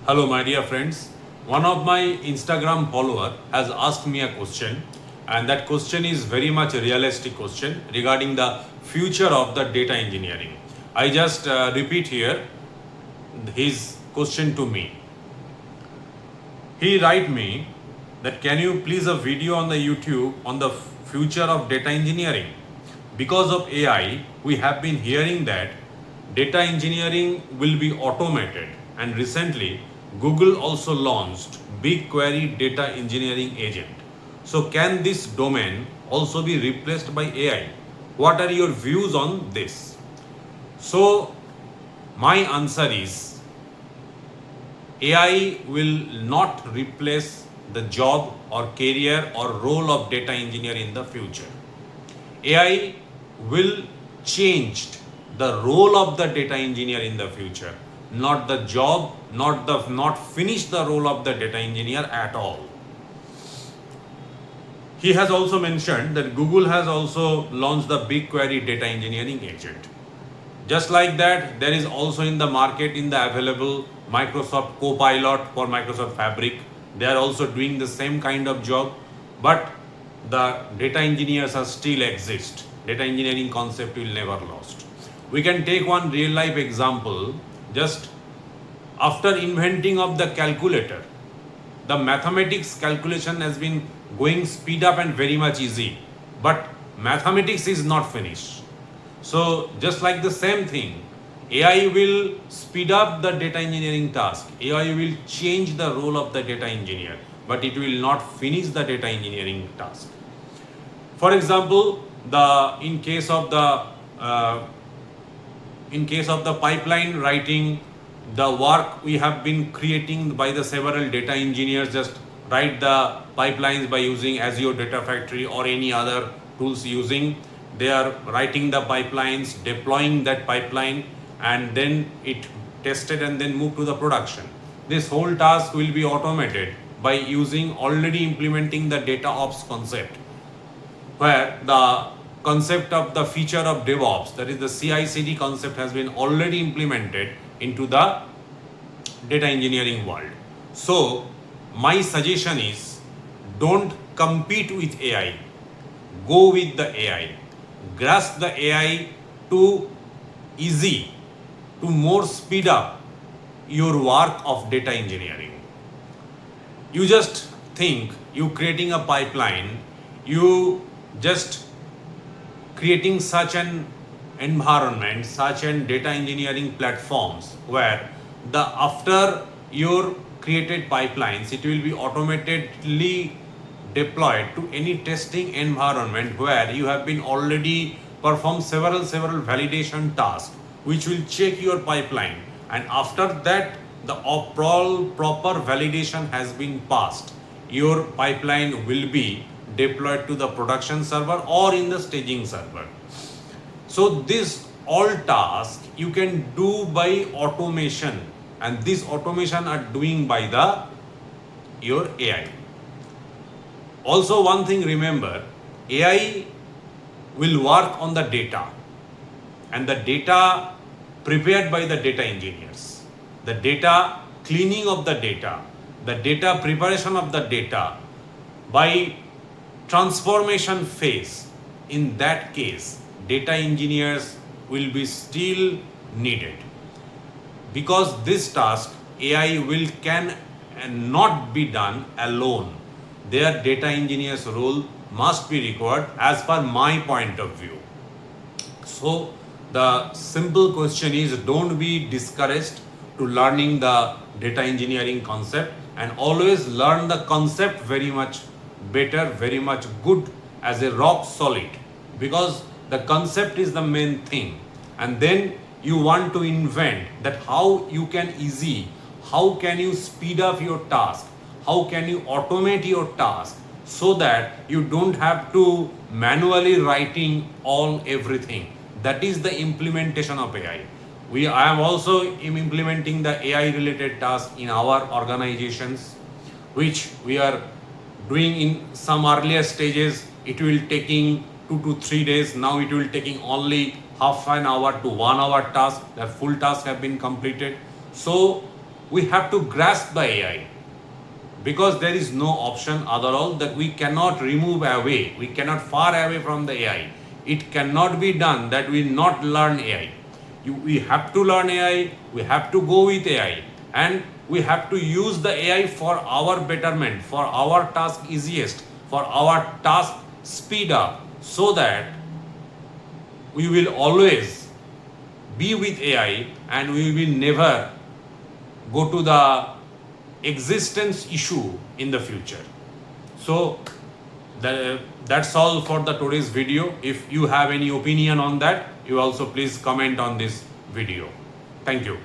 Hello, my dear friends. One of my Instagram follower has asked me a question, and that question is very much a realistic question regarding the future of the data engineering. I just repeat here his question to me. He write me that can you please a video on the YouTube on the future of data engineering? Because of AI, we have been hearing that data engineering will be automated, and recently Google also launched BigQuery data engineering agent. So can this domain also be replaced by AI? What are your views on this? So my answer is AI will not replace the job or career or role of data engineer in the future. AI will change the role of the data engineer in the future, not the job, not finish the role of the data engineer at all. He has also mentioned that Google has also launched the BigQuery data engineering agent. Just like that, there is also in the market in the available Microsoft Copilot for Microsoft Fabric. They are also doing the same kind of job, but the data engineers are still exist. Data engineering concept will never lost. We can take one real life example. Just after inventing of the calculator, the mathematics calculation has been going speed up and very much easy, but mathematics is not finished. So just like the same thing, AI will speed up the data engineering task. AI will change the role of the data engineer, but it will not finish the data engineering task. For example, in case of the pipeline writing, the work we have been creating by the several data engineers just write the pipelines by using Azure Data Factory or any other tools using. They are writing the pipelines, deploying that pipeline, and then it tested and then moved to the production. This whole task will be automated by using already implementing the data ops concept, where the concept of the feature of DevOps, that is the CI/CD concept, has been already implemented into the data engineering world. So my suggestion is don't compete with AI, go with the AI, grasp the AI to easy, to more speed up your work of data engineering. You just think you creating a pipeline, you just creating such an environment, such an data engineering platforms where the after your created pipelines, it will be automatically deployed to any testing environment where you have been already performed several validation tasks which will check your pipeline, and after that the overall proper validation has been passed, your pipeline will be deployed to the production server or in the staging server. So this all tasks you can do by automation, and this automation are doing by the your AI. Also one thing remember, AI will work on the data, and the data prepared by the data engineers, the data cleaning of the data preparation of the data by transformation phase. In that case, data engineers will be still needed, because this task AI will can and not be done alone. Their data engineers role must be required as per my point of view. So the simple question is, don't be discouraged to learning the data engineering concept, and always learn the concept very much better, very much good as a rock solid, because the concept is the main thing. And then you want to invent that how you can easy, how can you speed up your task, how can you automate your task, so that you don't have to manually writing all everything. That is the implementation of AI. I am also implementing the AI related tasks in our organizations, which we are doing in some earlier stages. It will taking 2 to 3 days. Now it will taking only half an hour to 1 hour task. The full task have been completed. So we have to grasp the AI, because there is no option other all that we cannot remove away, we cannot far away from the AI. It cannot be done that we not learn AI. We have to learn AI, we have to go with AI, and we have to use the AI for our betterment, for our task easiest, for our task speed up, so that we will always be with AI and we will never go to the existence issue in the future. So that's all for the today's video. If you have any opinion on that, you also please comment on this video. Thank you.